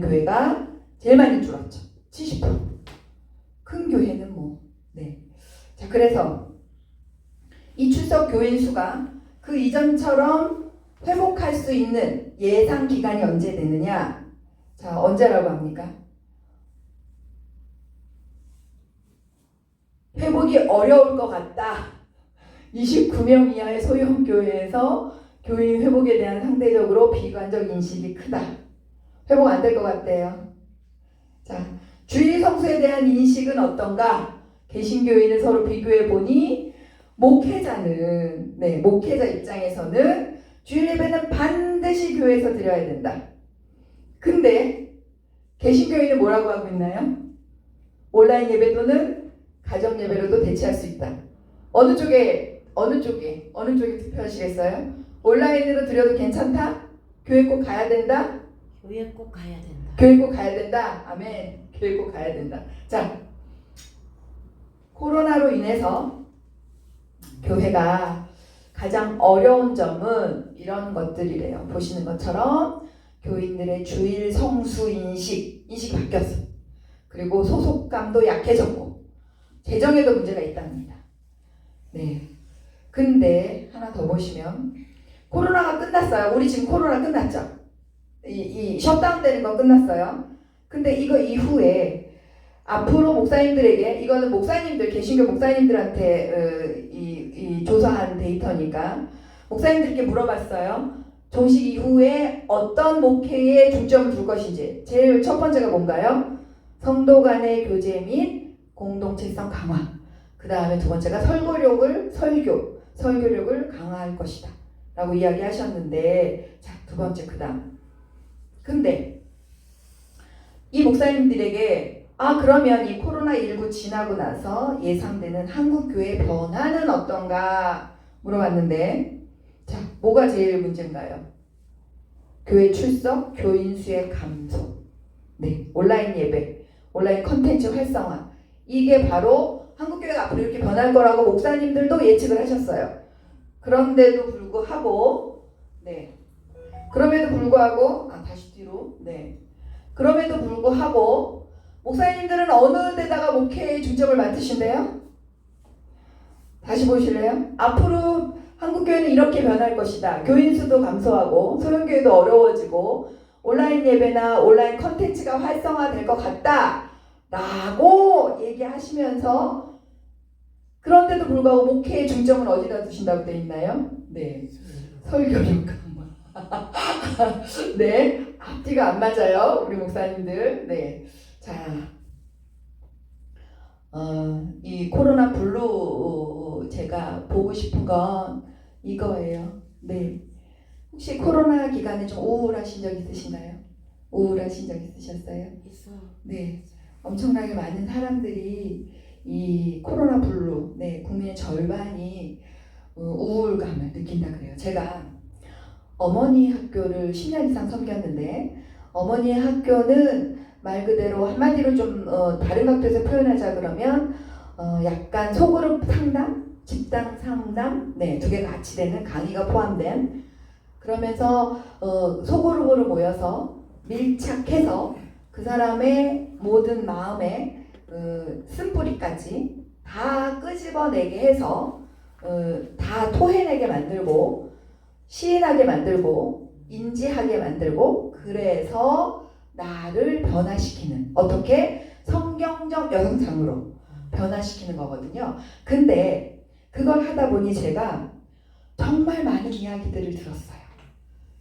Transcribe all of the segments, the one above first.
교회가 제일 많이 줄었죠. 70%. 큰 교회는 뭐. 네. 자, 그래서 이 출석 교인 수가 그 이전처럼 회복할 수 있는 예상 기간이 언제 되느냐? 자, 언제라고 합니까? 회복이 어려울 것 같다. 29명 이하의 소형 교회에서 교인 회복에 대한 상대적으로 비관적 인식이 크다. 회복 안 될 것 같대요. 자, 주일 성수에 대한 인식은 어떤가? 개신교인을 서로 비교해 보니 목회자는 목회자 입장에서는 주일 예배는 반드시 교회에서 드려야 된다. 근데 개신교인은 뭐라고 하고 있나요? 온라인 예배 또는 가정 예배로도 대체할 수 있다. 어느 쪽에 투표하시겠어요? 온라인으로 드려도 괜찮다? 교회 꼭 가야 된다? 교회 꼭 가야 된다. 교회 꼭 가야 된다. 아멘. 교회 꼭 가야 된다. 자, 코로나로 인해서 교회가 가장 어려운 점은 이런 것들이래요. 보시는 것처럼 교인들의 주일 성수 인식이 바뀌었어. 그리고 소속감도 약해졌고 재정에도 문제가 있답니다. 네. 근데 하나 더 보시면 코로나가 끝났어요. 우리 지금 코로나 끝났죠? 이 셧다운 되는 거 끝났어요. 근데 이거 이후에 앞으로 목사님들에게, 이거는 목사님들, 개신교 목사님들한테 조사한 데이터니까 목사님들께 물어봤어요. 종식 이후에 어떤 목회에 중점을 둘 것인지. 제일 첫 번째가 뭔가요? 성도 간의 교제 및 공동체성 강화. 그 다음에 두 번째가 설교력을 강화할 것이다 라고 이야기하셨는데, 자, 두 번째 그 다음. 근데 이 목사님들에게 그러면 이 코로나19 지나고 나서 예상되는 한국교회 변화는 어떤가 물어봤는데, 자, 뭐가 제일 문제인가요? 교회 출석, 교인 수의 감소, 온라인 예배, 온라인 컨텐츠 활성화. 이게 바로 한국교회가 앞으로 이렇게 변할 거라고 목사님들도 예측을 하셨어요. 그럼에도 불구하고 다시 뒤로. 그럼에도 불구하고 목사님들은 어느 데다가 목회의 중점을 맡으신대요? 다시 보실래요? 앞으로 한국교회는 이렇게 변할 것이다. 교인 수도 감소하고 소형교회도 어려워지고 온라인 예배나 온라인 컨텐츠가 활성화될 것 같다 라고 얘기하시면서, 그런데도 불구하고 목회의 중점은 어디다 두신다고 되어 있나요? 설교력 강화. 앞뒤가 안 맞아요, 우리 목사님들. 자, 이 코로나 블루 제가 보고 싶은 건 이거예요. 혹시 코로나 기간에 좀 우울하신 적 있으신가요? 우울하신 적 있으셨어요? 있어. 엄청나게 많은 사람들이 이 코로나 블루, 국민의 절반이 우울감을 느낀다 그래요. 제가 어머니 학교를 10년 이상 섬겼는데, 어머니 학교는 말 그대로 한마디로 좀 다른 각도에서 표현하자 그러면 약간 소그룹 상담, 집단 상담, 두 개가 같이 되는 강의가 포함된, 그러면서 소그룹으로 모여서 밀착해서 그 사람의 모든 마음에 쓴뿌리까지 다 끄집어내게 해서 다 토해내게 만들고 시인하게 만들고 인지하게 만들고, 그래서 나를 변화시키는, 어떻게? 성경적 여성상으로 변화시키는 거거든요. 근데 그걸 하다 보니 제가 정말 많은 이야기들을 들었어요.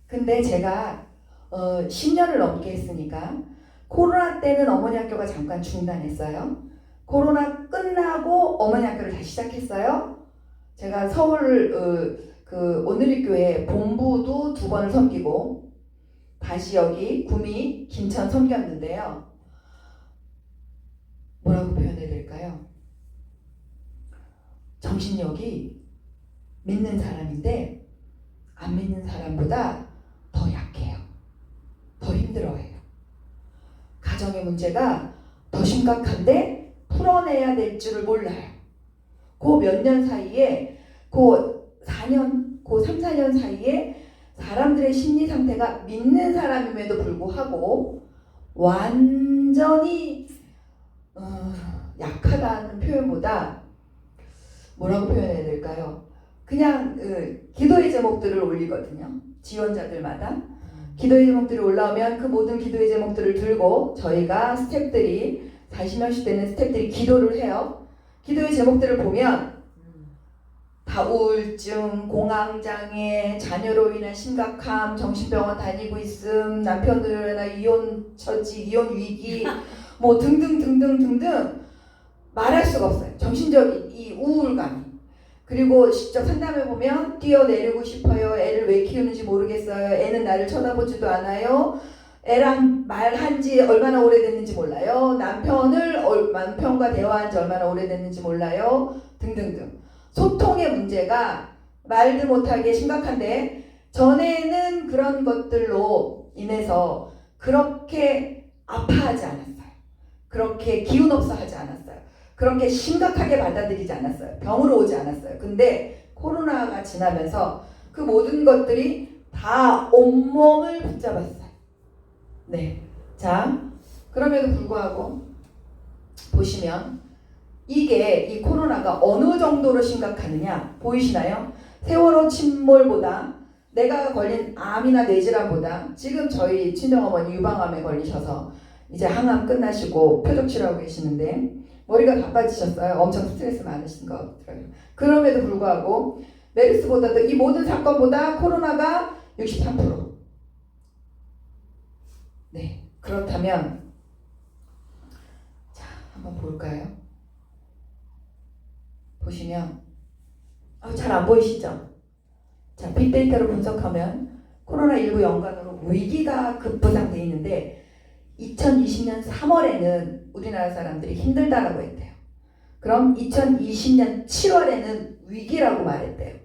근데 제가 10년을 넘게 했으니까, 코로나 때는 어머니 학교가 잠깐 중단했어요. 코로나 끝나고 어머니 학교를 다시 시작했어요. 제가 서울 오늘리교회 본부도 2번을 섬기고 다시 여기 구미, 김천 섬겼는데요. 뭐라고 표현해야 될까요? 정신력이 믿는 사람인데 안 믿는 사람보다 더 약해요. 더 힘들어해요. 가정의 문제가 더 심각한데 풀어내야 될 줄을 몰라요. 그 몇 년 사이에, 그 4년, 그 3, 4년 사이에 사람들의 심리 상태가 믿는 사람임에도 불구하고 완전히 약하다는 표현보다 뭐라고 표현해야 될까요? 그냥 기도의 제목들을 올리거든요. 지원자들마다 기도의 제목들이 올라오면 그 모든 기도의 제목들을 들고 저희가 스태프들이 40명씩 되는 스태프들이 기도를 해요. 기도의 제목들을 보면 다 우울증, 공황장애, 자녀로 인한 심각함, 정신병원 다니고 있음, 남편으로 인한 이혼 처지, 이혼 위기, 뭐 등등 말할 수가 없어요. 정신적인 이 우울감. 그리고 직접 상담해 보면 뛰어내리고 싶어요. 애를 왜 키우는지 모르겠어요. 애는 나를 쳐다보지도 않아요. 애랑 말한 지 얼마나 오래됐는지 몰라요. 남편과 대화한 지 얼마나 오래됐는지 몰라요. 등등등. 소통의 문제가 말도 못하게 심각한데 전에는 그런 것들로 인해서 그렇게 아파하지 않았어요. 그렇게 기운 없어 하지 않았어요. 그렇게 심각하게 받아들이지 않았어요. 병으로 오지 않았어요. 근데 코로나가 지나면서 그 모든 것들이 다 온몸을 붙잡았어요. 네. 자, 그럼에도 불구하고 보시면 이 코로나가 어느 정도로 심각하느냐 보이시나요? 세월호 침몰보다 내가 걸린 암이나 뇌질환보다 지금 저희 친정어머니 유방암에 걸리셔서 이제 항암 끝나시고 표적 치료하고 계시는데 머리가 바빠지셨어요. 엄청 스트레스 많으신 것 같아요. 그럼에도 불구하고 메르스보다도 이 모든 사건보다 코로나가 63%. 네, 그렇다면 자, 한번 볼까요? 보시면 잘 안 보이시죠? 자, 빅데이터로 분석하면 코로나19 연관으로 위기가 급부상돼 있는데 2020년 3월에는 우리나라 사람들이 힘들다라고 했대요. 그럼 2020년 7월에는 위기라고 말했대요.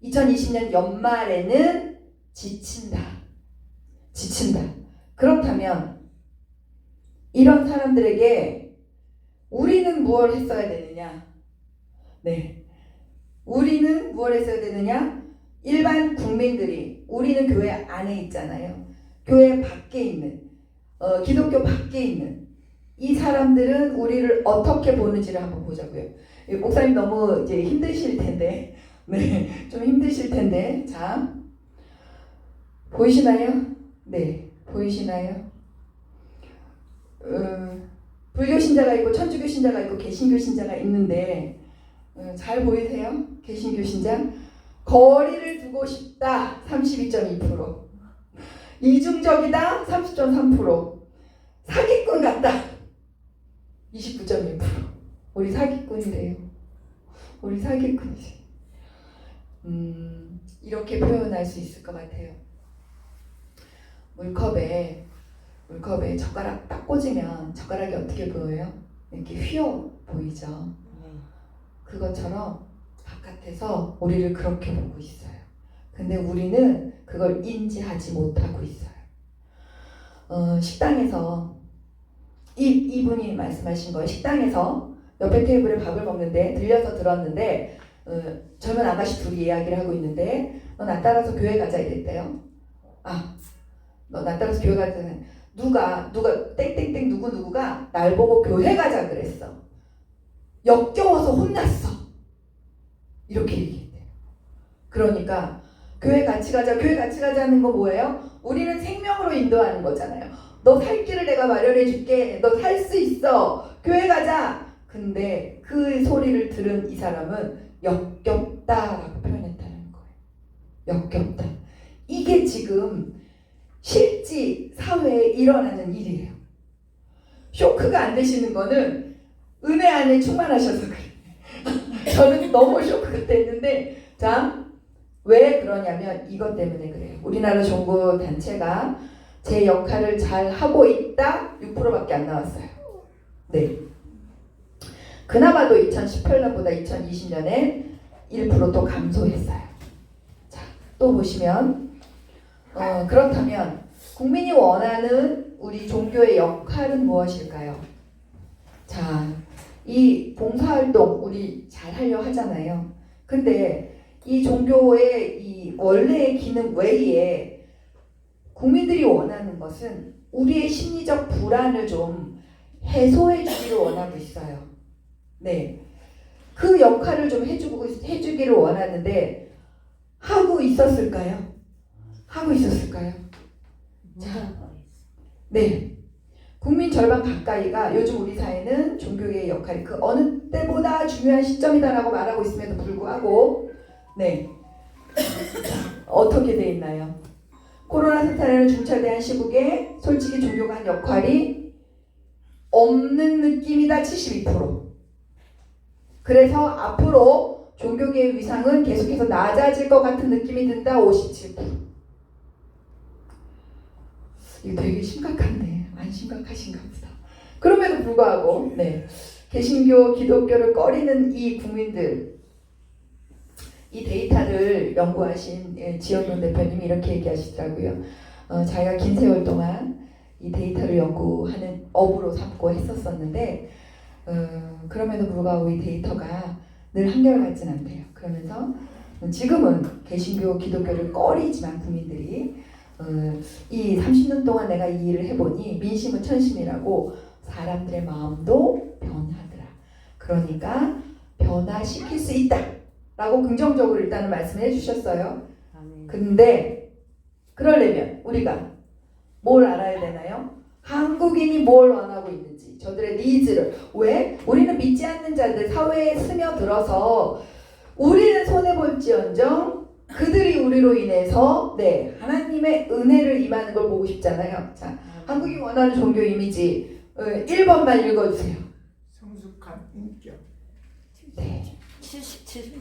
2020년 연말에는 지친다. 그렇다면 이런 사람들에게 우리는 무엇을 했어야 되느냐? 네. 우리는 무엇을 했어야 되느냐? 일반 국민들이 우리는 교회 안에 있잖아요. 교회 밖에 있는 기독교 밖에 있는 이 사람들은 우리를 어떻게 보는지를 한번 보자고요. 목사님 너무 이제 힘드실 텐데, 네, 좀 힘드실 텐데, 자, 보이시나요? 네, 보이시나요? 불교 신자가 있고 천주교 신자가 있고 개신교 신자가 있는데 잘 보이세요? 개신교 신자 거리를 두고 싶다 32.2%, 이중적이다 30.3%, 사기꾼 같다 29.1%. 우리 사기꾼이래요. 우리 사기꾼이지. 이렇게 표현할 수 있을 것 같아요. 물컵에 젓가락 딱 꽂으면 젓가락이 어떻게 보여요? 이렇게 휘어 보이죠? 그것처럼 바깥에서 우리를 그렇게 보고 있어요. 근데 우리는 그걸 인지하지 못하고 있어요. 식당에서 이분이 말씀하신 거예요. 식당에서 옆에 테이블에 밥을 먹는데 들려서 들었는데 젊은 아가씨 둘이 이야기를 하고 있는데 너 나 따라서 교회 가자 이랬대요. 너 나 따라서 교회 가자. 누가 땡땡땡 누구가 날 보고 교회 가자 그랬어. 역겨워서 혼났어. 이렇게 얘기했대요. 그러니까 교회 같이 가자는 거 뭐예요? 우리는 생명으로 인도하는 거잖아요. 너 살 길을 내가 마련해 줄게. 너 살 수 있어. 교회 가자. 근데 그 소리를 들은 이 사람은 역겹다라고 표현했다는 거예요. 역겹다. 이게 지금 실제 사회에 일어나는 일이에요. 쇼크가 안 되시는 거는 은혜 안에 충만하셔서 그래요. 저는 너무 쇼크가 됐는데, 자, 왜 그러냐면 이것 때문에 그래요. 우리나라 종교 단체가 제 역할을 잘 하고 있다 6%밖에 안 나왔어요. 네. 그나마도 2018년보다 2020년에 1% 감소했어요. 자, 또 보시면 그렇다면 국민이 원하는 우리 종교의 역할은 무엇일까요? 자, 이 봉사활동 우리 잘 하려 하잖아요. 근데 이 종교의 이 원래의 기능 외에 국민들이 원하는 것은 우리의 심리적 불안을 좀 해소해 주기를 원하고 있어요. 네. 그 역할을 좀 해주기를 원하는데 하고 있었을까요? 하고 있었을까요? 네. 국민 절반 가까이가 요즘 우리 사회는 종교의 역할이 그 어느 때보다 중요한 시점이다라고 말하고 있음에도 불구하고 네. 어떻게 돼 있나요? 코로나 사태를 중철대한 시국에 솔직히 종교가 한 역할이 없는 느낌이다 72%. 그래서 앞으로 종교계의 위상은 계속해서 낮아질 것 같은 느낌이 든다 57%. 이거 되게 심각한데 안 심각하신가 보다. 그럼에도 불구하고 네. 개신교, 기독교를 꺼리는 이 국민들 이 데이터를 연구하신 지영용 대표님이 이렇게 얘기하시더라고요. 자기가 긴 세월 동안 이 데이터를 연구하는 업으로 삼고 했었었는데 그럼에도 불구하고 이 데이터가 늘 한결같진 않대요. 그러면서 지금은 개신교, 기독교를 꺼리지만 국민들이 이 30년 동안 내가 이 일을 해보니 민심은 천심이라고 사람들의 마음도 변하더라. 그러니까 변화시킬 수 있다. 라고 긍정적으로 일단은 말씀을 해주셨어요. 근데 그러려면 우리가 뭘 알아야 되나요? 한국인이 뭘 원하고 있는지 저들의 니즈를 왜? 우리는 믿지 않는 자들 사회에 스며들어서 우리는 손해볼지언정 그들이 우리로 인해서 네 하나님의 은혜를 임하는 걸 보고 싶잖아요. 자, 한국이 원하는 종교 이미지 1번만 읽어주세요. 성숙한 인격. 네. 77%.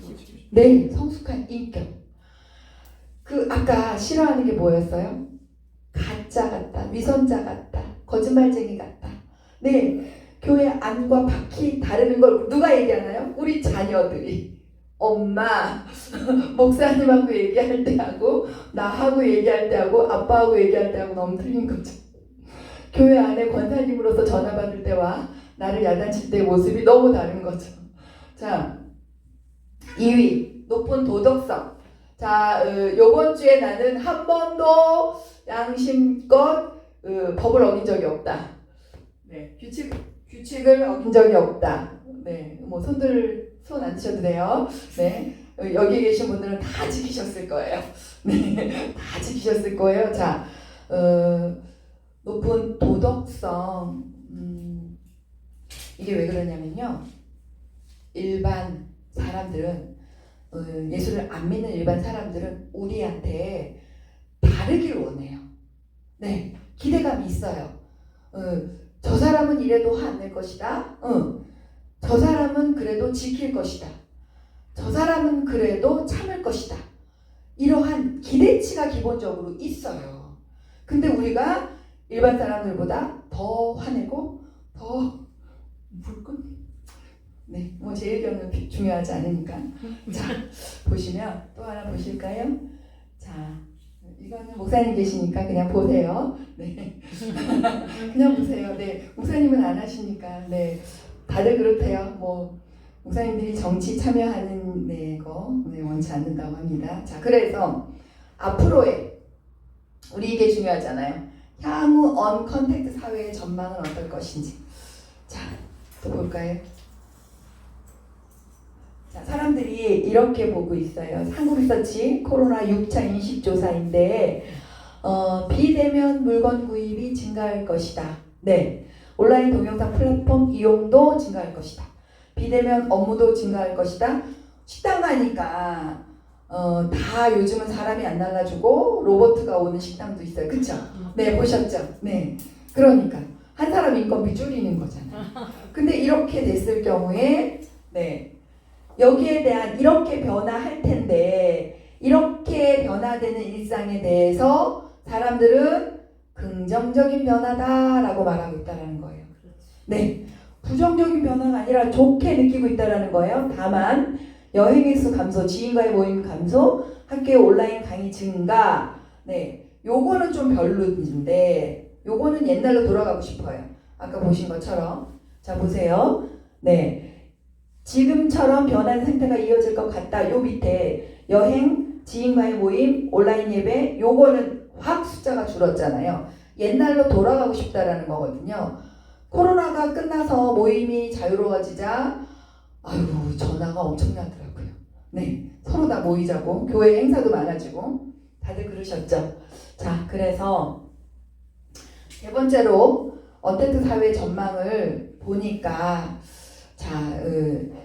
네, 성숙한 인격. 그 아까 싫어하는 게 뭐였어요? 가짜 같다, 위선자 같다, 거짓말쟁이 같다. 네, 교회 안과 밖이 다르는 걸 누가 얘기하나요? 우리 자녀들이. 엄마, 목사님하고 얘기할 때 하고 나하고 얘기할 때 하고 아빠하고 얘기할 때 하고 너무 틀린 거죠. 교회 안에 권사님으로서 전화 받을 때와 나를 야단칠 때의 모습이 너무 다른 거죠. 자, 2위 높은 도덕성. 자, 요번 주에 나는 한 번도 양심껏 법을 어긴 적이 없다. 네, 규칙을 어긴 적이 없다. 네, 뭐 손 안 드셔도 돼요. 네, 여기 계신 분들은 다 지키셨을 거예요. 네, 다 지키셨을 거예요. 자, 높은 도덕성. 이게 왜 그러냐면요. 일반 사람들은 예수를 안 믿는 일반 사람들은 우리한테 다르길 원해요. 네, 기대감이 있어요. 저 사람은 이래도 화 안 낼 것이다. 저 사람은 그래도 지킬 것이다. 저 사람은 그래도 참을 것이다. 이러한 기대치가 기본적으로 있어요. 근데 우리가 일반 사람들보다 더 화내고 더 불끈? 네, 뭐 제 의견은 중요하지 않으니까. 자, 보시면 또 하나 보실까요? 자, 이거는 목사님 계시니까 그냥 보세요. 네, 그냥 보세요. 네, 목사님은 안 하시니까. 네, 다들 그렇대요. 뭐 목사님들이 정치 참여하는 거 원치 않는다고 합니다. 자, 그래서 앞으로의 우리 이게 중요하잖아요. 향후 언컨택트 사회의 전망은 어떨 것인지. 자, 또 볼까요? 자, 사람들이 이렇게 보고 있어요. 한국리서치 코로나 6차 인식조사인데 비대면 물건 구입이 증가할 것이다. 네, 온라인 동영상 플랫폼 이용도 증가할 것이다. 비대면 업무도 증가할 것이다. 식당 가니까 다 요즘은 사람이 안 나가지고 로봇가 오는 식당도 있어요. 그쵸? 네, 보셨죠? 네, 그러니까 한 사람 인건비 줄이는 거잖아요. 근데 이렇게 됐을 경우에 네, 여기에 대한 이렇게 변화할 텐데 이렇게 변화되는 일상에 대해서 사람들은 긍정적인 변화다라고 말하고 있다는 거예요. 네, 부정적인 변화가 아니라 좋게 느끼고 있다는 거예요. 다만 여행 횟수 감소, 지인과의 모임 감소, 학교의 온라인 강의 증가. 네, 요거는 좀 별로인데 요거는 옛날로 돌아가고 싶어요. 아까 보신 것처럼. 자, 보세요. 네, 지금처럼 변한 상태가 이어질 것 같다. 요 밑에 여행, 지인과의 모임, 온라인 예배 요거는 확 숫자가 줄었잖아요. 옛날로 돌아가고 싶다라는 거거든요. 코로나가 끝나서 모임이 자유로워지자 아유 전화가 엄청나더라고요. 네, 서로 다 모이자고 교회 행사도 많아지고 다들 그러셨죠. 자, 그래서 세 번째로 언택트 사회 전망을 보니까 자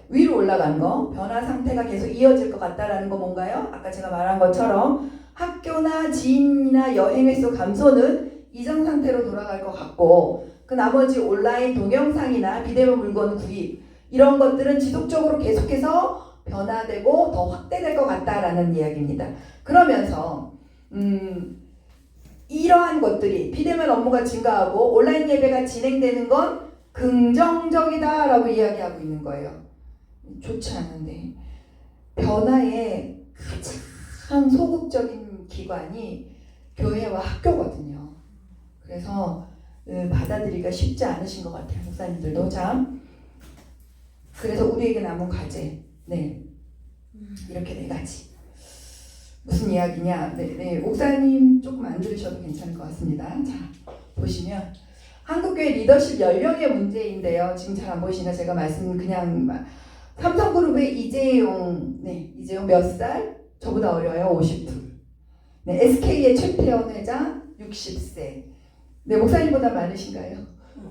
위로 올라간 거 변화 상태가 계속 이어질 것 같다라는 거 뭔가요? 아까 제가 말한 것처럼 학교나 지인이나 여행 횟수 감소는 이전 상태로 돌아갈 것 같고 그 나머지 온라인 동영상이나 비대면 물건 구입 이런 것들은 지속적으로 계속해서 변화되고 더 확대될 것 같다라는 이야기입니다. 그러면서 이러한 것들이 비대면 업무가 증가하고 온라인 예배가 진행되는 건 긍정적이다라고 이야기하고 있는 거예요. 좋지 않은데 변화에 가장 소극적인 기관이 교회와 학교거든요. 그래서 받아들이기가 쉽지 않으신 것 같아요. 목사님들도 참. 그래서 우리에게 남은 과제 네 이렇게 네 가지. 무슨 이야기냐? 네, 목사님 조금 안 들으셔도 괜찮을 것 같습니다. 자, 보시면 한국교회 리더십 연령의 문제인데요. 지금 잘 안 보이시나 제가 말씀 그냥 삼성그룹의 이재용, 네, 이재용 몇 살? 저보다 어려요. 52. 네, SK의 최태원 회장 60세. 네, 목사님보다 많으신가요?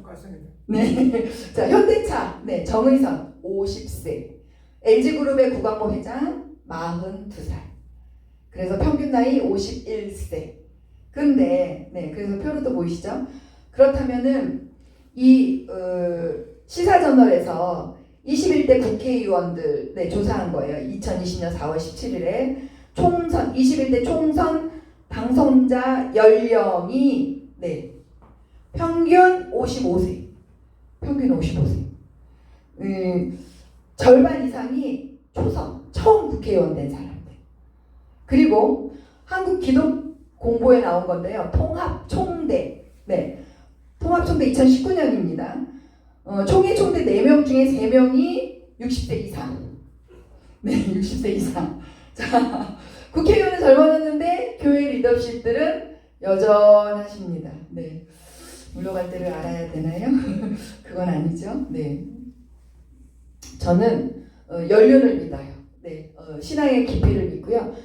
맞습니다. 네, 자 현대차, 네, 정의선 50세. LG그룹의 구광모 회장 42살. 그래서 평균 나이 51세. 근데 네, 그래서 표로도 보이시죠? 그렇다면은 이 시사저널에서 21대 국회의원들 네, 조사한 거예요. 2020년 4월 17일에 총선 21대 총선 당선자 연령이 네, 평균 55세. 평균 55세. 절반 이상이 초선 처음 국회의원 된 사람들. 그리고 한국 기독 공보에 나온 건데요. 통합총대. 네. 통합총대 2019년입니다. 총회 총대 4명 중에 3명이 60대 이상. 네, 60대 이상. 자, 국회의원은 젊어졌는데 교회 리더십들은 여전하십니다. 네. 물러갈 때를 알아야 되나요? 그건 아니죠. 네. 저는 연륜을 믿어요. 네. 신앙의 깊이를 믿고요.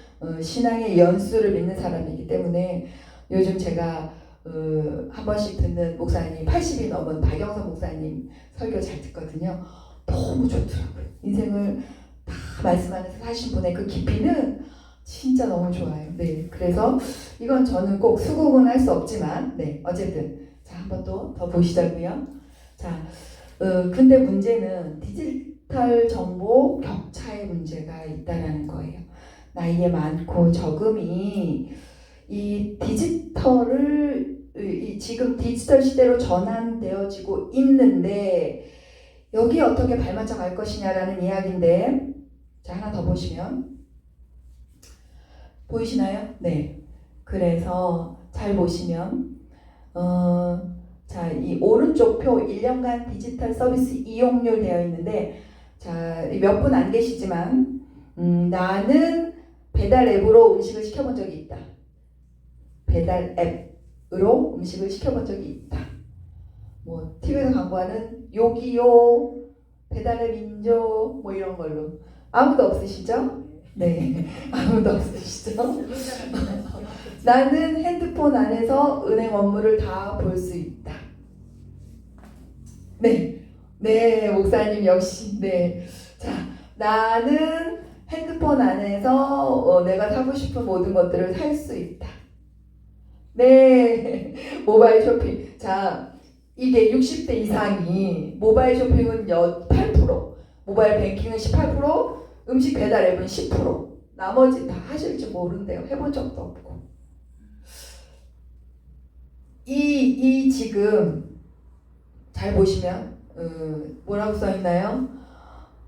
신앙의 연수를 믿는 사람이기 때문에 요즘 제가 한 번씩 듣는 목사님 80이 넘은 박영선 목사님 설교 잘 듣거든요. 너무 좋더라고요. 인생을 다 말씀 안에서 사신 분의 그 깊이는 진짜 너무 좋아요. 네, 그래서 이건 저는 꼭 수긍은 할 수 없지만 네, 어쨌든 자 한번 또 더 보시자고요. 자, 근데 문제는 디지털 정보 격차의 문제가 있다라는 거예요. 나이에 많고 적음이 이 디지털을 지금 디지털 시대로 전환되어지고 있는데 여기에 어떻게 발맞춰 갈 것이냐라는 이야기인데 자 하나 더 보시면 보이시나요? 네. 그래서 잘 보시면 자, 이 오른쪽 표 1년간 디지털 서비스 이용률 되어 있는데 자, 몇 분 안 계시지만 나는 배달 앱으로 음식을 시켜본 적이 있다. 배달 앱으로 음식을 시켜본 적이 있다. 뭐 TV에서 광고하는 요기요, 배달의 민족 뭐 이런 걸로 아무도 없으시죠? 네, 아무도 없으시죠? 나는 핸드폰 안에서 은행 업무를 다 볼 수 있다. 네, 네, 목사님 역시 네. 자, 나는 핸드폰 안에서 내가 사고 싶은 모든 것들을 살 수 있다. 네, 모바일 쇼핑. 자, 이게 60대 이상이 모바일 쇼핑은 8%, 모바일 뱅킹은 18%, 음식 배달 앱은 10%. 나머지 다 하실지 모른대요. 해본 적도 없고. 이 지금 잘 보시면 뭐라고 써 있나요?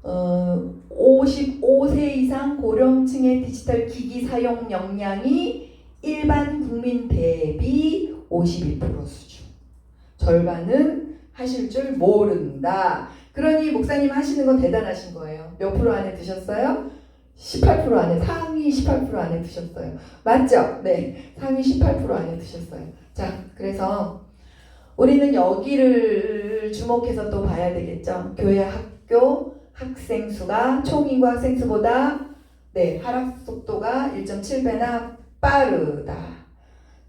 55세 이상 고령층의 디지털 기기 사용 역량이 일반 국민 대비 52% 수준. 절반은 하실 줄 모른다. 그러니 목사님 하시는 건 대단하신 거예요. 몇 프로 안에 드셨어요? 18% 안에, 상위 18% 안에 드셨어요. 맞죠? 네, 상위 18% 안에 드셨어요. 자, 자, 그래서 우리는 여기를 주목해서 또 봐야 되겠죠. 교회 학교 학생 수가 총 인구 학생 수보다 하락 속도가 1.7배나 빠르다.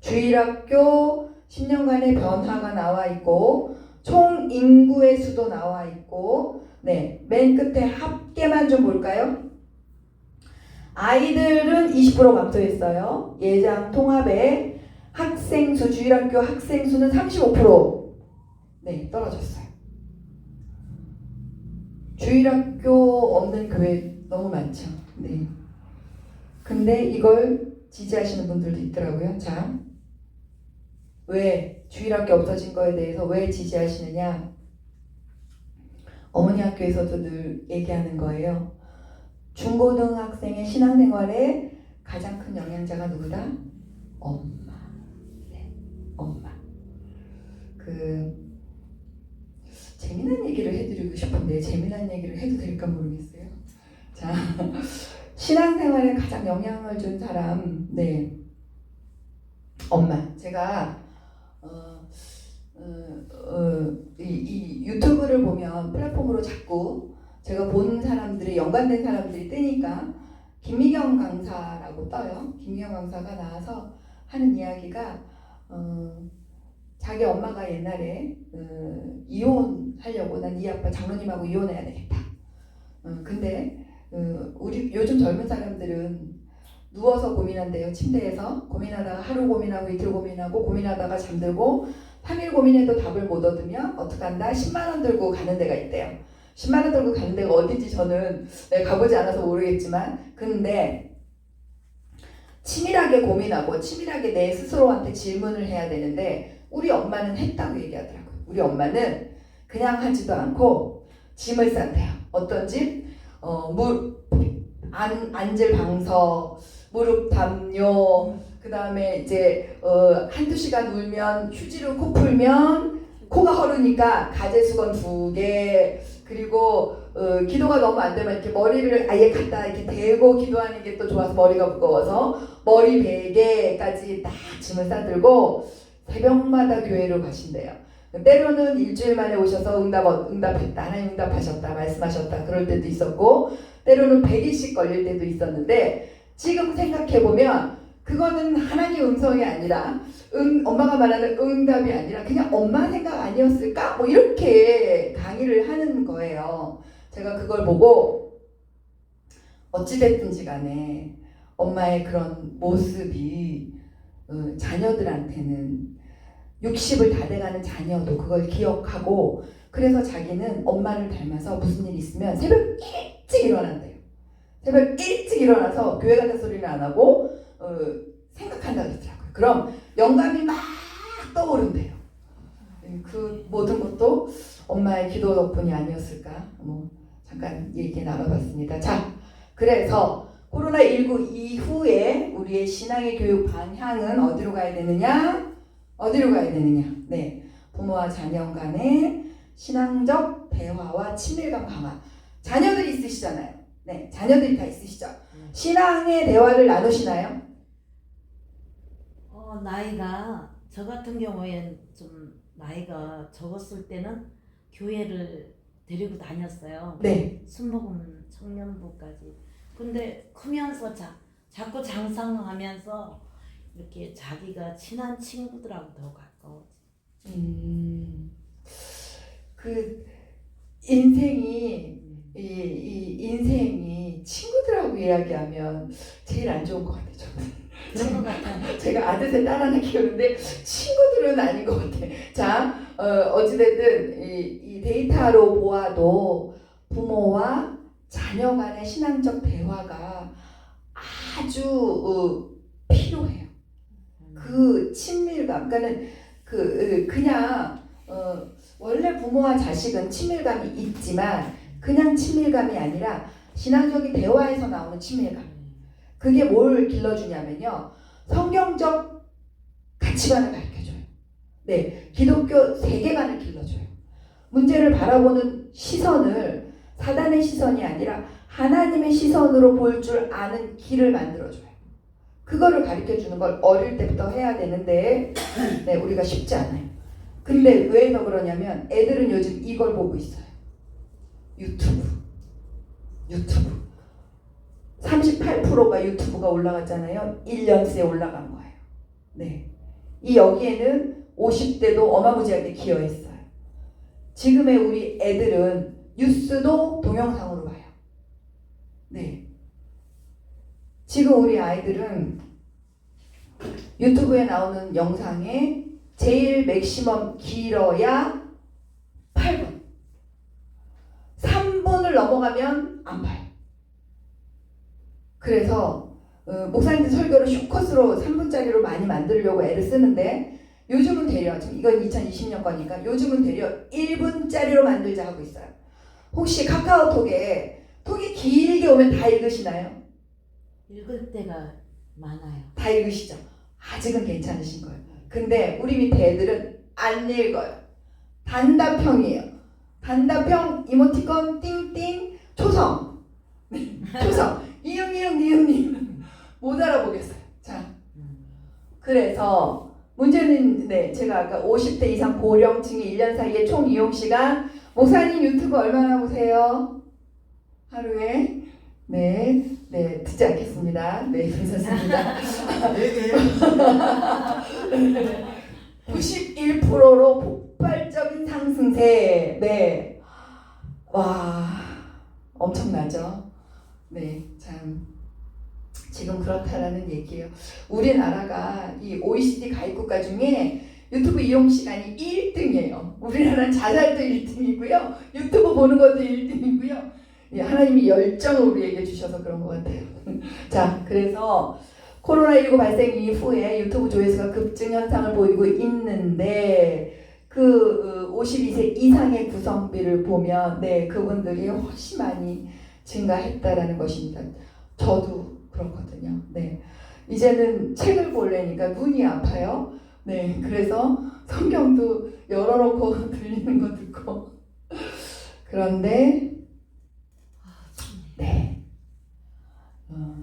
주일학교 10년간의 변화가 나와 있고 총 인구의 수도 나와 있고 맨 끝에 합계만 좀 볼까요? 아이들은 20% 감소했어요. 예장 통합에 학생 수, 주일학교 학생 수는 35% 떨어졌어요. 주일학교 없는 교회 너무 많죠. 근데 이걸 지지하시는 분들도 있더라고요. 자, 왜 주일학교 없어진 거에 대해서 왜 지지하시느냐? 어머니 학교에서도 늘 얘기하는 거예요. 중고등학생의 신앙생활에 가장 큰 영향자가 누구다? 엄마. 엄마. 재미난 얘기를 해드리고 싶은데 재미난 얘기를 해도 될까 모르겠어요. 자, 신앙생활에 가장 영향을 준 사람, 엄마. 제가 이 유튜브를 보면 플랫폼으로 자꾸 제가 본 사람들이 연관된 사람들이 뜨니까 김미경 강사라고 떠요. 김미경 강사가 나와서 하는 이야기가 자기 엄마가 옛날에 이혼하려고 난 이 아빠 장로님하고 이혼해야 되겠다. 근데 우리 요즘 젊은 사람들은 누워서 고민한대요. 침대에서 고민하다가 하루 고민하고 이틀 고민하고 고민하다가 잠들고 3일 고민해도 답을 못 얻으면 어떡한다? 10만 원 들고 가는 데가 있대요. 10만 원 들고 가는 데가 어딘지 저는 가보지 않아서 모르겠지만 근데 치밀하게 고민하고 치밀하게 내 스스로한테 질문을 해야 되는데 우리 엄마는 했다고 얘기하더라고요. 우리 엄마는 그냥 하지도 않고 짐을 쌌대요. 어떤 짐? 앉을 방석, 무릎 담요, 그 다음에 이제 한두 시간 울면 휴지로 코 풀면 코가 허르니까 가제수건 2개, 그리고 기도가 너무 안 되면 이렇게 머리를 아예 갖다 이렇게 대고 기도하는 게 또 좋아서 머리가 무거워서 머리 베개까지 딱 짐을 싸들고 새벽마다 교회로 가신대요. 때로는 일주일 만에 오셔서 응답했다, 하나님 응답하셨다, 말씀하셨다 그럴 때도 있었고 때로는 100일씩 걸릴 때도 있었는데 지금 생각해보면 그거는 하나님 음성이 아니라 엄마가 말하는 응답이 아니라 그냥 엄마 생각 아니었을까? 뭐 이렇게 강의를 하는 거예요. 제가 그걸 보고 어찌됐든지 간에 엄마의 그런 모습이 자녀들한테는 60을 다 돼가는 자녀도 그걸 기억하고 그래서 자기는 엄마를 닮아서 무슨 일 있으면 새벽 일찍 일어난대요. 새벽 일찍 일어나서 교회 가는 소리는 안 하고 생각한다고 그러더라고요. 그럼 영감이 막 떠오른대요. 그 모든 것도 엄마의 기도 덕분이 아니었을까? 잠깐 얘기 나눠봤습니다. 자, 그래서 코로나19 이후에 우리의 신앙의 교육 방향은 어디로 가야 되느냐? 부모와 자녀 간의 신앙적 대화와 친밀감 강화. 자녀들이 있으시잖아요. 자녀들이 다 있으시죠. 신앙의 대화를 나누시나요? 나이가 저 같은 경우엔 좀 나이가 적었을 때는 교회를 데리고 다녔어요. 순복음 청년부까지. 근데 크면서 자꾸 장성하면서 이렇게 자기가 친한 친구들하고 더 가까워지. 그 인생이 인생이 친구들하고 이야기하면 제일 안 좋은 것 같아요. 저는. 그런 것 같아요. 제가 아들 셋 딸 하나 키우는데 친구들은 아닌 것 같아. 자, 어찌됐든 이 데이터로 보아도 부모와 자녀 간의 신앙적 대화가 아주 필요해요. 그 친밀감, 그러니까는 그냥 원래 부모와 자식은 친밀감이 있지만 그냥 친밀감이 아니라 신앙적인 대화에서 나오는 친밀감. 그게 뭘 길러주냐면요. 성경적 가치관을 가르쳐줘요. 기독교 세계관을 길러줘요. 문제를 바라보는 시선을 사단의 시선이 아니라 하나님의 시선으로 볼 줄 아는 길을 만들어줘요. 그거를 가르쳐 주는 걸 어릴 때부터 해야 되는데 네, 우리가 쉽지 않아요. 근데 왜 더 그러냐면 애들은 요즘 이걸 보고 있어요. 유튜브. 38%가 유튜브가 올라갔잖아요. 1년 새에 올라간 거예요. 네. 이 여기에는 50대도 어마무지하게 기여했어요. 지금의 우리 애들은 뉴스도 동영상으로 봐요. 네. 지금 우리 아이들은 유튜브에 나오는 영상에 제일 맥시멈 길어야 8분. 3분을 넘어가면 안 봐요. 그래서 목사님들 설교를 숏컷으로 3분짜리로 많이 만들려고 애를 쓰는데 요즘은 되려, 지금 이건 2020년 거니까 요즘은 되려 1분짜리로 만들자 하고 있어요. 혹시 카카오톡에 톡이 길게 오면 다 읽으시나요? 읽을 때가 많아요. 다 읽으시죠? 아직은 괜찮으신 거예요. 근데 우리 밑에 애들은 안 읽어요. 단답형이에요. 단답형 이모티콘 띵띵 초성. 초성. 니은 못 알아보겠어요. 자, 그래서 문제는 네, 제가 아까 50대 이상 고령층이 1년 사이에 총 이용 시간 목사님 유튜브 얼마나 보세요? 하루에? 네, 듣지 않겠습니다. 네, 괜찮습니다. 91%로 폭발적인 상승세. 네, 와, 엄청나죠? 네, 참 지금 그렇다라는 얘기예요. 우리나라가 이 OECD 가입국가 중에 유튜브 이용 시간이 1등이에요. 우리나라는 자살도 1등이고요. 유튜브 보는 것도 1등이고요. 예, 하나님이 열정을 우리에게 주셔서 그런 것 같아요. 자, 그래서 코로나19 발생 이후에 유튜브 조회수가 급증 현상을 보이고 있는데 그 52세 이상의 구성비를 보면 네, 그분들이 훨씬 많이 증가했다라는 것입니다. 저도 그렇거든요. 네, 이제는 책을 보려니까 눈이 아파요. 네, 그래서 성경도 열어놓고 들리는 거 듣고 그런데 네,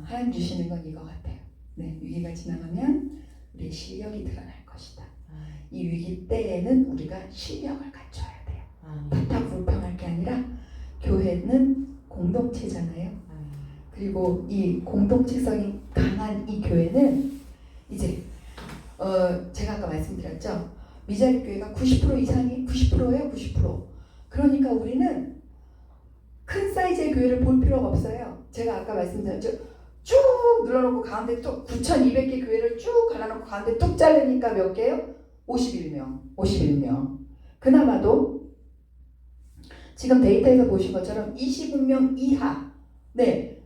하나님 주시는 건 이거 같아요. 네, 위기가 지나가면 우리의 실력이 드러날 것이다. 이 위기 때에는 우리가 실력을 갖춰야 돼요. 바탕불평할 게 아니라 교회는 공동체잖아요. 그리고 이 공동체성이 강한 이 교회는 이제 제가 아까 말씀드렸죠. 미자립 교회가 90% 이상이 90%예요. 90%. 그러니까 우리는 큰 사이즈의 교회를 볼 필요가 없어요. 제가 아까 말씀드렸죠. 쭉 눌러놓고 가운데 또 9,200개 교회를 쭉 갈라놓고 가운데 뚝 자르니까 몇 개요? 51명. 그나마도 지금 데이터에서 보신 것처럼 25명 이하. 네.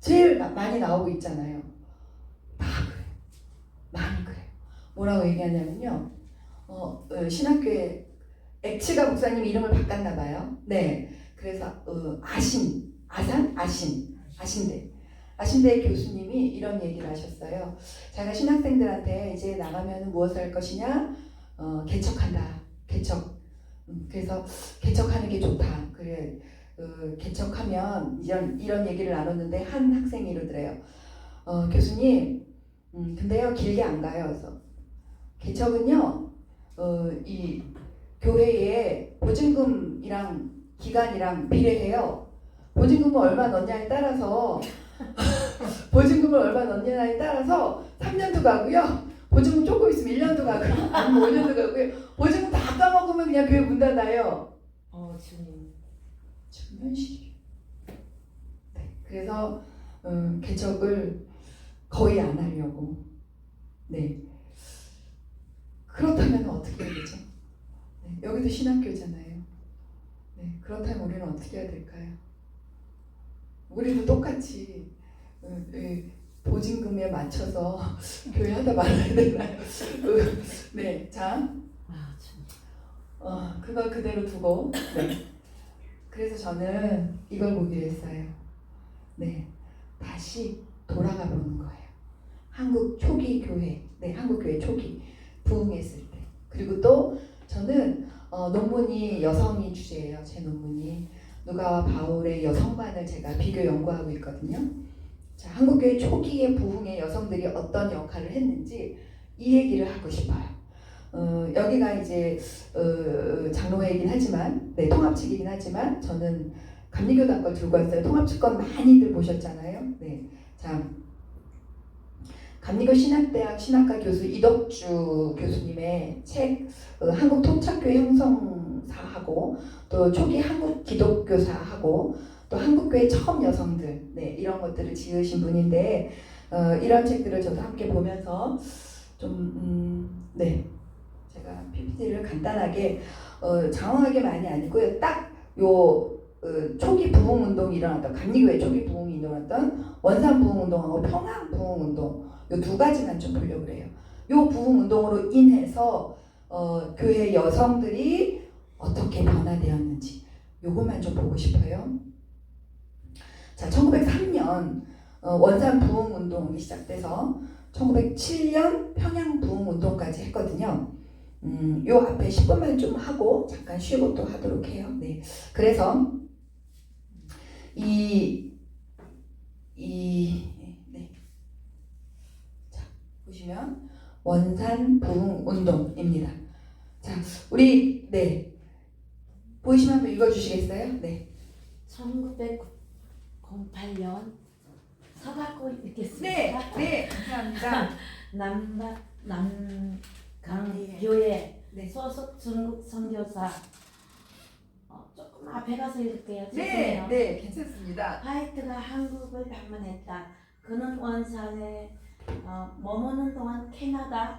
제일 많이 나오고 있잖아요. 다 그래요. 많이 그래요. 뭐라고 얘기하냐면요. 신학교에 엑츠가 목사님 이름을 바꿨나 봐요. 네. 그래서 아신대 교수님이 이런 얘기를 하셨어요. 자기가 신학생들한테 이제 나가면 무엇을 할 것이냐? 개척한다. 개척. 그래서 개척하는 게 좋다. 그래. 개척하면 이런 얘기를 나눴는데 한 학생이 이러더래요. 교수님, 근데요 길게 안 가요. 그래서 개척은요 이 교회에 보증금이랑 기간이랑 비례해요. 보증금을 얼마 넣냐에 따라서 3년도 가고요. 보증금 조금 있으면 1년도 가고요. 아니면 5년도 가고요. 보증금 다 까먹으면 그냥 교회 문 닫아요. 주님. 현실이에요. 네, 그래서 개척을 거의 안 하려고. 네. 그렇다면 어떻게 해야 되죠? 네, 여기도 신학교잖아요. 네, 그렇다면 우리는 어떻게 해야 될까요? 우리도 똑같이 보증금에 맞춰서 교회 하다 말아야 되나요? 네, 자, 그거 그대로 두고. 네. 그래서 저는 이걸 보기로 했어요. 네, 다시 돌아가 보는 거예요. 한국 초기 교회, 네, 한국 교회 초기 부흥했을 때. 그리고 또 저는 논문이 여성이 주제예요. 제 논문이 누가와 바울의 여성관을 제가 비교 연구하고 있거든요. 자, 한국교회 초기의 부흥의 여성들이 어떤 역할을 했는지 이 얘기를 하고 싶어요. 여기가 이제 장로회이긴 하지만, 네, 통합측이긴 하지만 저는 감리교단 걸 들고 왔어요. 통합측 건 많이들 보셨잖아요. 네, 자, 감리교 신학대학 신학과 교수 이덕주 교수님의 책 한국 토착교회 형성사하고 또 초기 한국 기독교사하고 또 한국교회 처음 여성들, 네, 이런 것들을 지으신 분인데 이런 책들을 저도 함께 보면서 좀 네, 제가 PPT를 간단하게 장황하게 많이 아니고요. 딱 요 초기 부흥 운동이 일어났던 감리교회 초기 부흥이 일어났던 원산 부흥 운동하고 평양 부흥 운동 요 두 가지만 좀 보려고 그래요. 요 부흥 운동으로 인해서 교회 여성들이 어떻게 변화되었는지 요것만 좀 보고 싶어요. 자, 1903년 원산 부흥 운동이 시작돼서 1907년 평양 부흥 운동까지 했거든요. 요 앞에 10분만 좀 하고 잠깐 쉬고 또 하도록 해요. 네, 그래서 네. 자, 보시면 원산 부흥 운동입니다. 자, 우리 네 보이시면 한번 읽어주시겠어요? 네. 1908년 서가고 읽겠습니다. 네, 네, 감사합니다. 남강교회 네. 소속 중국 선교사 조금 앞에 가서 읽을게요. 네, 죄송해요. 네, 괜찮습니다. 화이트가 한국을 방문했다. 그는 원산에 머무는 동안 캐나다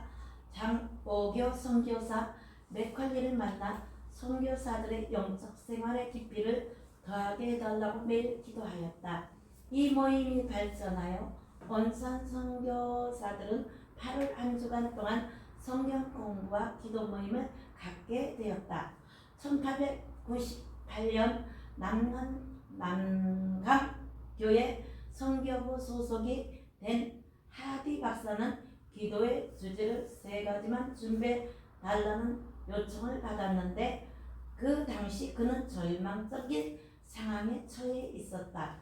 장보교 선교사 맥컬리를 만나 선교사들의 영적 생활의 깊이를 더하게 해달라고 매일 기도하였다. 이 모임이 발전하여 원산 선교사들은 8월 한 주간 동안 성경 공부와 기도 모임을 갖게 되었다. 1898년 남강교회 선교부 소속이 된 하디 박사는 기도의 주제를 3가지만 준비해달라는 요청을 받았는데 그 당시 그는 절망적인 상황에 처해 있었다.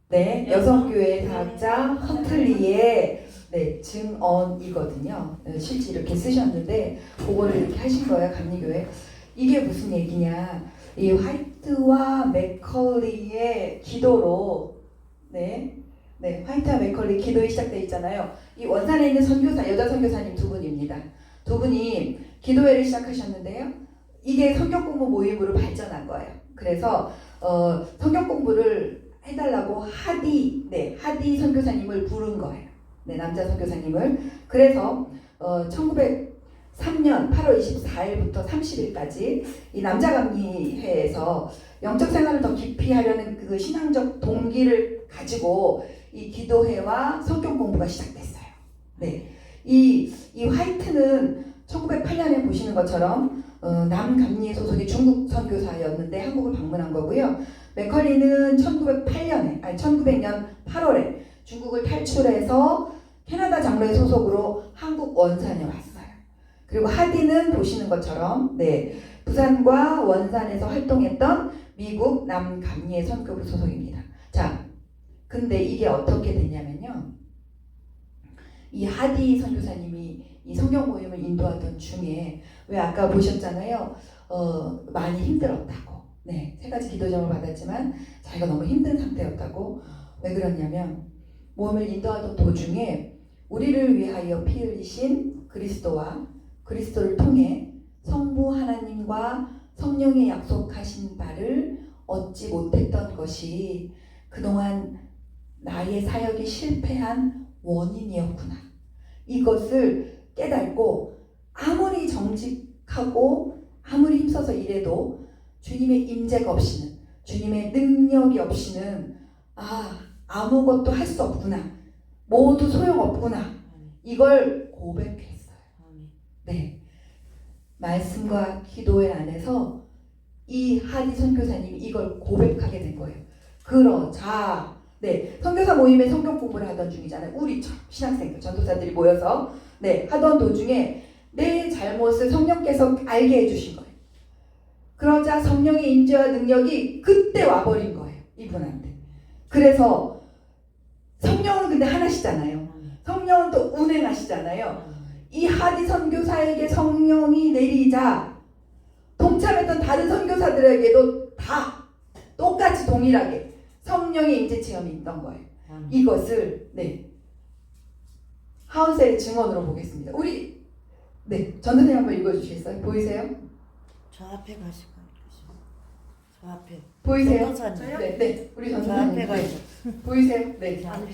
네, 여성교회 사학자 헌틀리의 네, 증언이거든요. 실제 이렇게 쓰셨는데 그거를 이렇게 하신 거예요, 감리교회. 이게 무슨 얘기냐? 이 화이트와 맥컬리의 기도로 네, 화이트와 맥컬리 기도에 시작되어 있잖아요. 이 원산에 있는 선교사, 여자 선교사님 두 분입니다. 두 분이 기도회를 시작하셨는데요. 이게 성경 공부 모임으로 발전한 거예요. 그래서 성경 공부를 해달라고 하디 선교사님을 부른 거예요. 네, 남자 선교사님을. 그래서 1903년 8월 24일부터 30일까지 이 남자감리회에서 영적 생활을 더 깊이 하려는 그 신앙적 동기를 가지고 이 기도회와 성경 공부가 시작됐어요. 네, 이 화이트는 1908년에 보시는 것처럼 남감리회 소속의 중국 선교사였는데 한국을 방문한 거고요. 맥컬리는 1900년 8월에 중국을 탈출해서 캐나다 장로회 소속으로 한국 원산에 왔어요. 그리고 하디는 보시는 것처럼 네, 부산과 원산에서 활동했던 미국 남감리회 선교부 소속입니다. 자, 근데 이게 어떻게 됐냐면요. 이 하디 선교사님이 이 성경 모임을 인도하던 중에 왜 아까 보셨잖아요. 많이 힘들었다고. 네, 3가지 기도점을 받았지만 자기가 너무 힘든 상태였다고. 왜 그러냐면 모임을 인도하던 도중에 우리를 위하여 피 흘리신 그리스도와 그리스도를 통해 성부 하나님과 성령의 약속하신 바를 얻지 못했던 것이 그동안 나의 사역이 실패한 원인이었구나. 이것을 깨닫고 아무리 정직하고 아무리 힘써서 일해도 주님의 임재가 없이는, 주님의 능력이 없이는 아무것도 할 수 없구나. 모두 소용없구나. 이걸 고백했어요. 네, 말씀과 기도의 안에서 이 하디 선교사님이 이걸 고백하게 된 거예요. 그러자 네, 선교사 모임에 성경 공부를 하던 중이잖아요. 우리 신학생들, 전도사들이 모여서 네, 하던 도중에 내 잘못을 성령께서 알게 해주신 거예요. 그러자 성령의 임재와 능력이 그때 와버린 거예요. 이분한테. 그래서 성령은 근데 하나시잖아요. 성령은 또 운행하시잖아요. 이 하디 선교사에게 성령이 내리자 동참했던 다른 선교사들에게도 다 똑같이 동일하게 성령의 임재 체험이 있던 거예요. 이것을 하운셀의 증언으로 보겠습니다. 우리 전도사님 한번 읽어주시겠어요? 보이세요? 저 앞에 가시고 저 앞에 보이세요? 전도사님. 우리 저 전도사님 앞에 가시고 보이세요?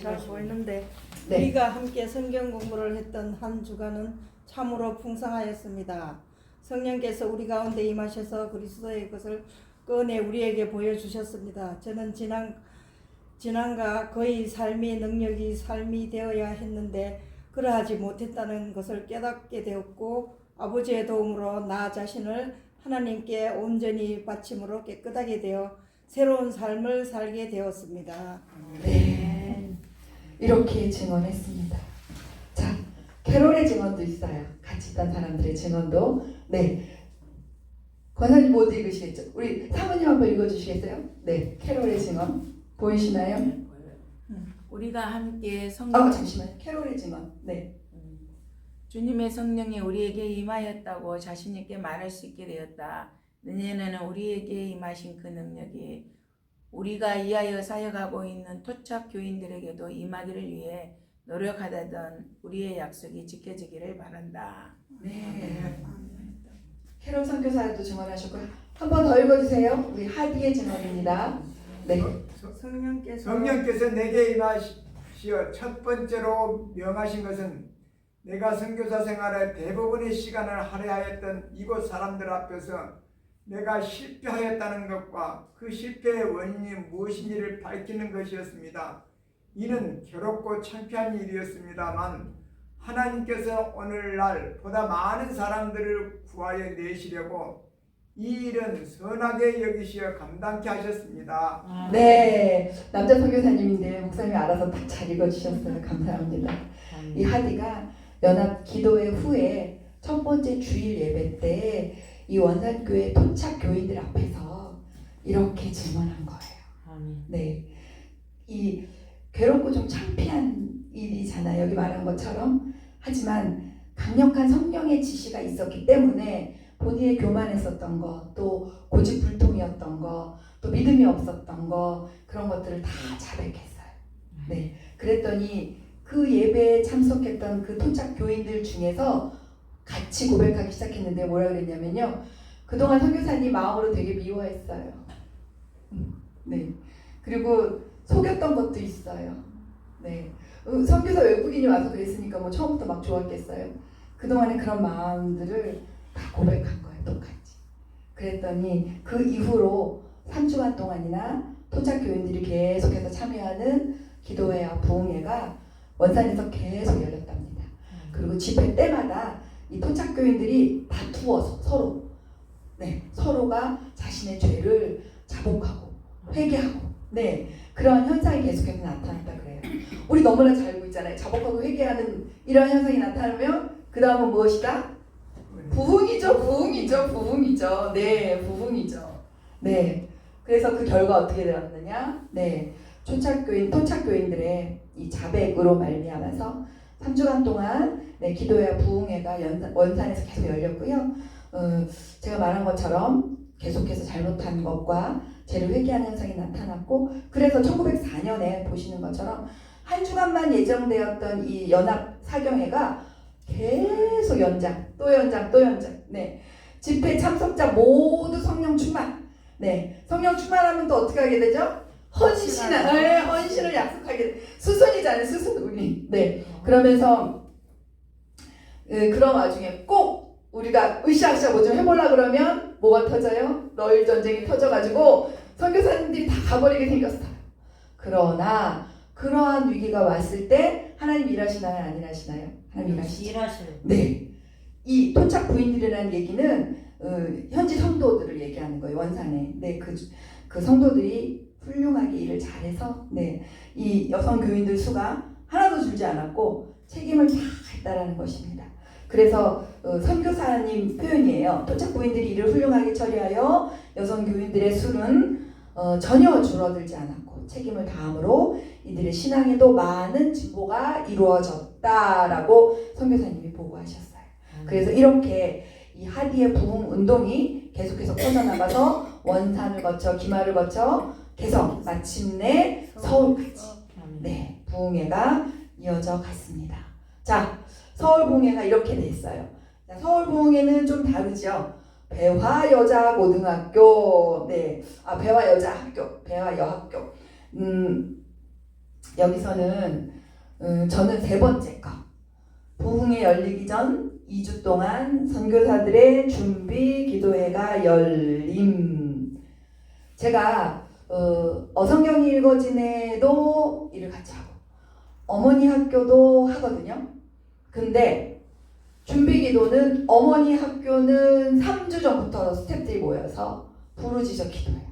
잘 보이는데 네. 우리가 함께 성경 공부를 했던 한 주간은 참으로 풍성하였습니다. 성령께서 우리 가운데 임하셔서 그리스도의 것을 꺼내 우리에게 보여주셨습니다. 저는 지난과 거의 삶의 능력이 삶이 되어야 했는데 그러하지 못했다는 것을 깨닫게 되었고 아버지의 도움으로 나 자신을 하나님께 온전히 바침으로 깨끗하게 되어 새로운 삶을 살게 되었습니다. 네. 이렇게 증언했습니다. 자, 캐롤의 증언도 있어요. 같이 있던 사람들의 증언도. 권사님 못 읽으시겠죠? 우리 사모님 한번 읽어주시겠어요? 캐롤의 증언 보이시나요? 우리가 함께 성령 잠시만요. 캐롤의 증언. 주님의 성령이 우리에게 임하였다고 자신 있게 말할 수 있게 되었다. 내년에는 우리에게 임하신 그 능력이 우리가 이하여 사역하고 있는 토착 교인들에게도 임하기를 위해 노력하다던 우리의 약속이 지켜지기를 바란다. 캐롤 선교사도 증언하셨고요. 한 번 더 읽어주세요. 우리 하디의 증언입니다. 성령께서 내게 임하시어 첫 번째로 명하신 것은 내가 선교사 생활의 대부분의 시간을 할애하였던 이곳 사람들 앞에서 내가 실패하였다는 것과 그 실패의 원인이 무엇인지를 밝히는 것이었습니다. 이는 괴롭고 창피한 일이었습니다만 하나님께서 오늘날 보다 많은 사람들을 구하여 내시려고 이 일은 선하게 여기시어 감당케 하셨습니다. 남자 선교사님인데 목사님이 알아서 딱 잘 읽어주셨어요. 감사합니다. 이 하디가 연합 기도회 후에 첫 번째 주일 예배 때 이 원산교회 토착 교인들 앞에서 이렇게 증언한 거예요. 이 괴롭고 좀 창피한 일이잖아요. 여기 말한 것처럼. 하지만 강력한 성령의 지시가 있었기 때문에 본인의 교만했었던 거, 또 고집불통이었던 거, 또 믿음이 없었던 거, 그런 것들을 다 자백했어요. 그랬더니 그 예배에 참석했던 그 토착 교인들 중에서 같이 고백하기 시작했는데 뭐라 그랬냐면요. 그동안 선교사님 마음으로 되게 미워했어요. 그리고 속였던 것도 있어요. 선교사 외국인이 와서 그랬으니까 뭐 처음부터 막 좋았겠어요. 그동안의 그런 마음들을 다 고백한 거예요. 똑같이. 그랬더니 그 이후로 3주간 동안이나 토착 교인들이 계속해서 참여하는 기도회와 부흥회가 원산에서 계속 열렸답니다. 그리고 집회 때마다 이 토착 교인들이 다투어서 서로가 자신의 죄를 자복하고 회개하고 그런 현상이 계속해서 나타났다 그래요. 우리 너무나 잘 알고 있잖아요. 자복하고 회개하는 이런 현상이 나타나면 그 다음은 무엇이다? 부흥이죠. 부흥이죠. 그래서 그 결과 어떻게 되었느냐? 토착 교인들의 이 자백으로 말미암아서 3주간 동안 기도회와 부흥회가 원산에서 계속 열렸고요. 제가 말한 것처럼 계속해서 잘못한 것과 죄를 회개하는 현상이 나타났고, 그래서 1904년에 보시는 것처럼 한 주간만 예정되었던 이 연합 사경회가 계속 연장. 집회 참석자 모두 성령 충만. 성령 충만하면 또 어떻게 하게 되죠? 헌신을 약속하게 돼. 수순이잖아요, 수순 우리. 그러면서 그런 와중에 꼭 우리가 으쌰으쌰 뭐 좀 해보려 그러면 뭐가 터져요? 러일 전쟁이 터져가지고 선교사님들이 다 가버리게 생겼어요. 그러나 그러한 위기가 왔을 때 하나님 일하시나요? 안 일하시나요? 하나님 일하시죠. 이 토착 부인들이라는 얘기는 현지 성도들을 얘기하는 거예요. 원산에. 그 성도들이 훌륭하게 일을 잘해서 이 여성 교인들 수가 하나도 줄지 않았고 책임을 다 했다라는 것입니다. 그래서 선교사님 표현이에요. 토착 부인들이 일을 훌륭하게 처리하여 여성 교인들의 수는 전혀 줄어들지 않았고 책임을 다함으로 이들의 신앙에도 많은 진보가 이루어졌다라고 선교사님이 보고하셨어요. 그래서 이렇게 이 하디의 부흥 운동이 계속해서 퍼져나가서 원산을 거쳐 기마를 거쳐 개성 마침내 서울까지 네 부흥회가 이어져 갔습니다. 자 서울 부흥회가 이렇게 됐어요. 자, 서울 부흥회는 좀 다르죠. 배화 여자 고등학교 배화 여자 학교 배화 여학교 여기서는 저는 세 번째 거 부흥회 열리기 전 2주 동안 선교사들의 준비 기도회가 열림. 제가 어성경이 읽어진에도 일을 같이 하고 어머니 학교도 하거든요. 근데 준비 기도는 어머니 학교는 3주 전부터 스태프들이 모여서 부르짖어 기도해요.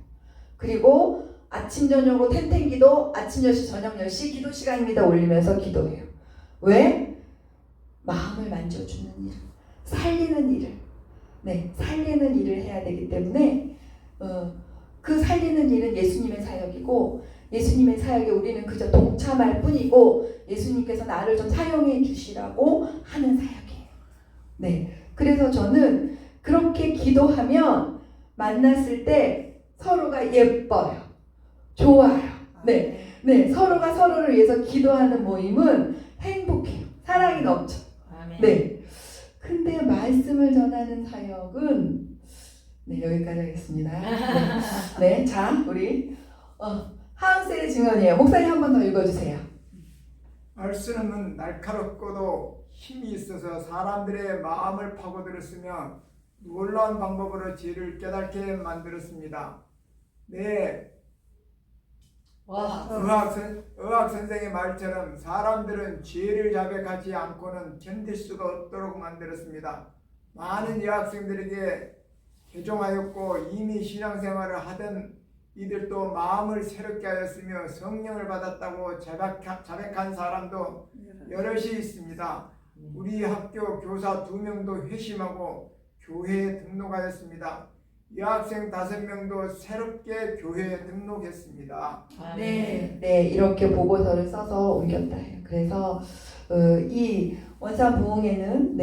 그리고 아침 저녁으로 텐텐 기도, 아침 10시 저녁 10시 기도 시간입니다 올리면서 기도해요. 왜? 마음을 만져주는 일, 살리는 일을 살리는 일을 해야 되기 때문에 그 살리는 일은 예수님의 사역이고 예수님의 사역에 우리는 그저 동참할 뿐이고 예수님께서 나를 좀 사용해 주시라고 하는 사역이에요. 네, 그래서 저는 그렇게 기도하면 만났을 때 서로가 예뻐요, 좋아요. 네, 서로가 서로를 위해서 기도하는 모임은 행복해요. 사랑이 넘쳐. 네. 근데 말씀을 전하는 사역은 여기까지 하겠습니다. 네, 자 우리 하은셀의 증언이에요. 목사님 한 번 더 읽어주세요. 말씀은 날카롭고도 힘이 있어서 사람들의 마음을 파고들었으며 놀라운 방법으로 죄를 깨닫게 만들었습니다. 네. 의학 선생의 말처럼 사람들은 죄를 자백하지 않고는 견딜 수가 없도록 만들었습니다. 많은 여학생들에게 개종하였고 이미 신앙생활을 하던 이들도 마음을 새롭게 하였으며 성령을 받았다고 자백한 사람도 여럿이 있습니다. 우리 학교 교사 2명도 회심하고 교회에 등록하였습니다. 여학생 5명도 새롭게 교회에 등록했습니다. 네, 이렇게 보고서를 써서 옮겼다 해요. 그래서 이 원산 부흥회는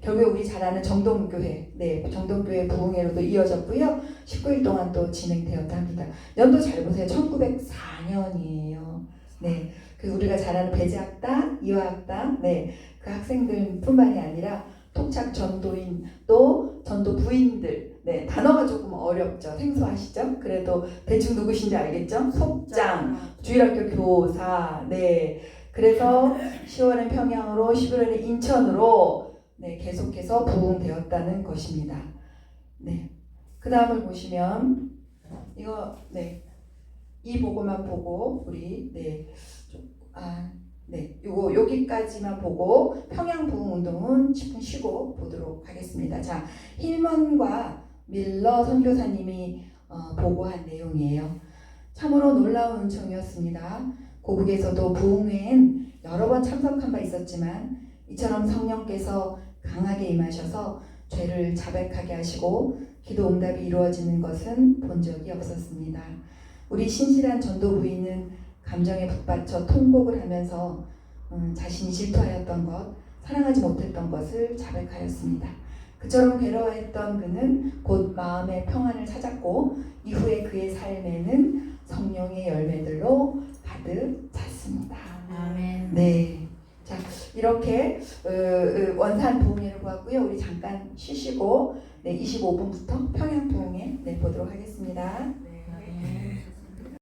결국 우리 잘 아는 정동교회, 정동교회 부흥회로도 이어졌고요. 19일 동안 또 진행되었다 합니다. 연도 잘 보세요. 1904년이에요. 네, 그 우리가 잘 아는 배제학당, 이화학당, 그 학생들뿐만이 아니라 통착 전도인 또 전도 부인들, 단어가 조금 어렵죠. 생소하시죠? 그래도 대충 누구신지 알겠죠? 속장, 주일학교 교사, 그래서 10월엔 평양으로, 11월에 인천으로 계속해서 부흥되었다는 것입니다. 그 다음을 보시면 이거 이 보고만 보고 우리 요거 여기까지만 보고 평양 부흥 운동은 10분 쉬고 보도록 하겠습니다. 자, 힐먼과 밀러 선교사님이 보고한 내용이에요. 참으로 놀라운 은총이었습니다. 고국에서도 부흥회엔 여러 번 참석한 바 있었지만 이처럼 성령께서 강하게 임하셔서 죄를 자백하게 하시고 기도 응답이 이루어지는 것은 본 적이 없었습니다. 우리 신실한 전도 부인은 감정에 북받쳐 통곡을 하면서 자신이 질투하였던 것, 사랑하지 못했던 것을 자백하였습니다. 그처럼 괴로워했던 그는 곧 마음의 평안을 찾았고 이후에 그의 삶에는 성령의 열매들로 가득 찼습니다. 아멘. 네, 자 이렇게 원산 부흥회를 보았고요. 우리 잠깐 쉬시고 25분부터 평양 부흥회 보도록 하겠습니다.